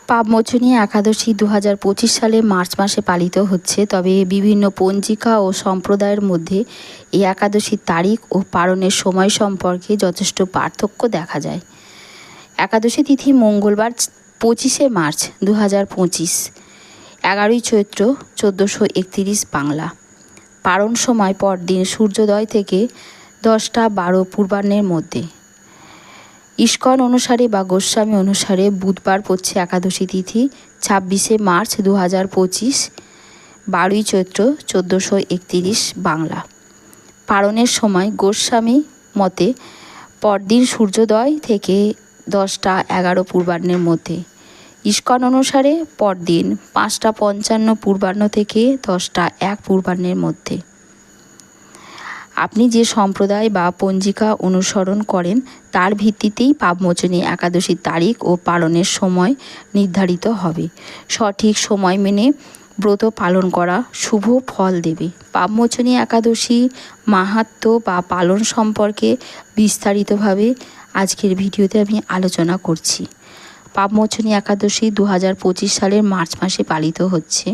পাপমোচনী একাদশী 2025 সালে মার্চ মাসে পালিত হচ্ছে। তবে বিভিন্ন পঞ্জিকা ও সম্প্রদায়ের মধ্যে এই একাদশীর তারিখ ও পালনের সময় সম্পর্কে যথেষ্ট পার্থক্য দেখা যায়। একাদশী তিথি মঙ্গলবার 25শে মার্চ 2025, 11ই চৈত্র 1431 বাংলা। পালন সময় পরদিন সূর্যোদয় থেকে 10টা 12 পূর্বাহ্নের মধ্যে। ইস্কন অনুসারে বা গোস্বামী অনুসারে বুধবার পড়ছে একাদশী তিথি 26শে মার্চ 2025, 12ই চৈত্র 1431 বাংলা। পালনের সময় গোস্বামী মতে পরদিন সূর্যোদয় থেকে 10টা 11 পূর্বাহ্নের মধ্যে। ইস্কন অনুসারে পরদিন 5টা 55 পূর্বাহ্ন থেকে 10টা 1 পূর্বাহ্নের মধ্যে। আপনি যে সম্প্রদায় বা পঞ্জিকা অনুসরণ করেন তার ভিত্তিতেই পাপমোচনী একাদশীর তারিখ ও পালনের সময় নির্ধারিত হবে। সঠিক সময় মেনে ব্রত পালন করা শুভ ফল দেবে। পাপমোচনী একাদশী মাহাত্ম্য বা পালন সম্পর্কে বিস্তারিতভাবে আজকের ভিডিওতে আমি আলোচনা করছি। পাপমোচনী একাদশী 2025 সালের মার্চ মাসে পালিত হচ্ছে।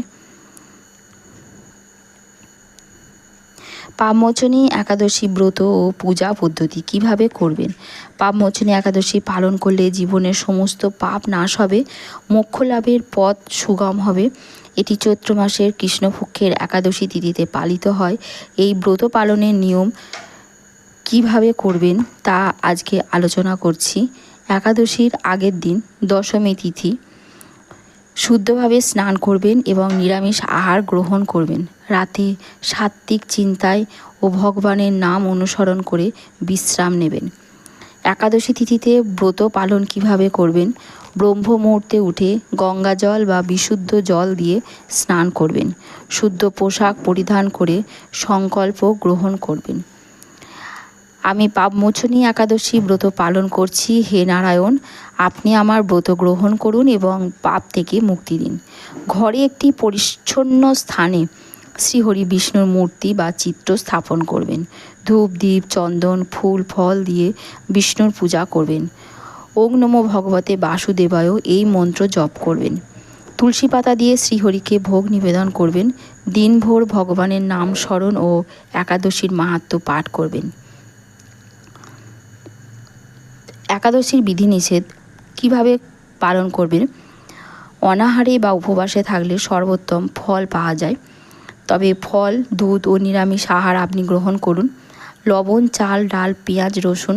পাপমোচনী একাদশী ব্রত ও পূজা পদ্ধতি কিভাবে করবেন। পাপমোচনী একাদশী পালন করলে জীবনের সমস্ত পাপ নাশ হবে, মোক্ষ লাভের পথ সুগম হবে। এটি চৈত্র মাসের কৃষ্ণপক্ষের একাদশী তিথিতে পালিত হয়। এই ব্রত পালনের নিয়ম কিভাবে করবেন তা আজকে আলোচনা করছি। একাদশীর আগের দিন দশমী তিথি শুদ্ধভাবে স্নান করবেন এবং নিরামিষ আহার গ্রহণ করবেন। রাতে সাত্ত্বিক চিন্তায় ও ভগবানের নাম অনুসরণ করে বিশ্রাম নেবেন। একাদশী তিথিতে ব্রত পালন কিভাবে করবেন। ব্রহ্ম মুহূর্তে উঠে গঙ্গা জল বা বিশুদ্ধ জল দিয়ে স্নান করবেন। শুদ্ধ পোশাক পরিধান করে সংকল্প গ্রহণ করবেন। আমি পাপমোচনী একাদশী ব্রত পালন করছি, হে নারায়ণ, আপনি আমার ব্রত গ্রহণ করুন এবং পাপ থেকে মুক্তি দিন। ঘরে একটি পরিচ্ছন্ন স্থানে শ্রীহরি বিষ্ণুর মূর্তি বা চিত্র স্থাপন করবেন। ধূপ দীপ চন্দন ফুল ফল দিয়ে বিষ্ণুর পূজা করবেন। ওং নমো ভগবতে বাসুদেবায় এই মন্ত্র জপ করবেন। তুলসী পাতা দিয়ে শ্রীহরিকে ভোগ নিবেদন করবেন। দিনভর ভগবানের নাম স্মরণ ও একাদশীর মাহাত্ম্য পাঠ করবেন। একাদশীর বিধিনিষেধ কিভাবে পালন করবেন। অনাহারে বা উপবাসে থাকলে সর্বোত্তম ফল পাওয়া যায়। তবে ফল দুধ ও নিরামিষ আহার আপনি গ্রহণ করুন। লবণ চাল ডাল পেঁয়াজ রসুন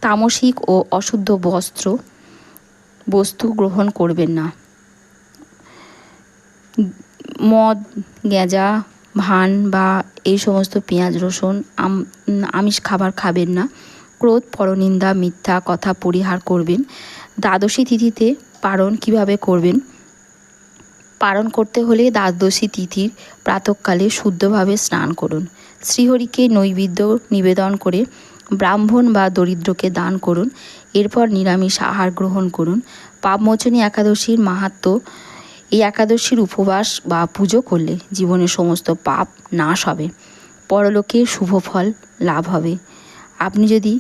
তামসিক ও অশুদ্ধ বস্তু গ্রহণ করবেন না। মদ গেঁজা ভান বা এই সমস্ত পেঁয়াজ রসুন আমিষ খাবার খাবেন না। ক্রোধ পরনিন্দা মিথ্যা কথা পরিহার করবেন। দ্বাদশী তিথিতে পালন কিভাবে করবেন। পালন করতে হলে দ্বাদশী তিথির প্রাতঃকালে শুদ্ধভাবে স্নান করুন। শ্রীহরিকে নৈবেদ্য নিবেদন করে ব্রাহ্মণ বা দরিদ্রকে দান করুন। এরপর নিরামিষ আহার গ্রহণ করুন। পাপমোচনী একাদশীর মাহাত্ম্য। এই একাদশীর উপবাস বা পুজো করলে জীবনের সমস্ত পাপ নাশ হবে, পরলোকে শুভ ফল লাভ হবে। আপনি যদি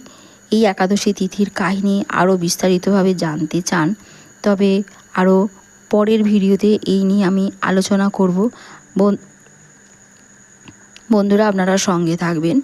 এই একাদশী তিথির কাহিনী আরও বিস্তারিতভাবে জানতে চান তবে আরও পরের ভিডিওতে এই নিয়ে আমি আলোচনা করব। বন্ধুরা আপনারা সঙ্গে থাকবেন।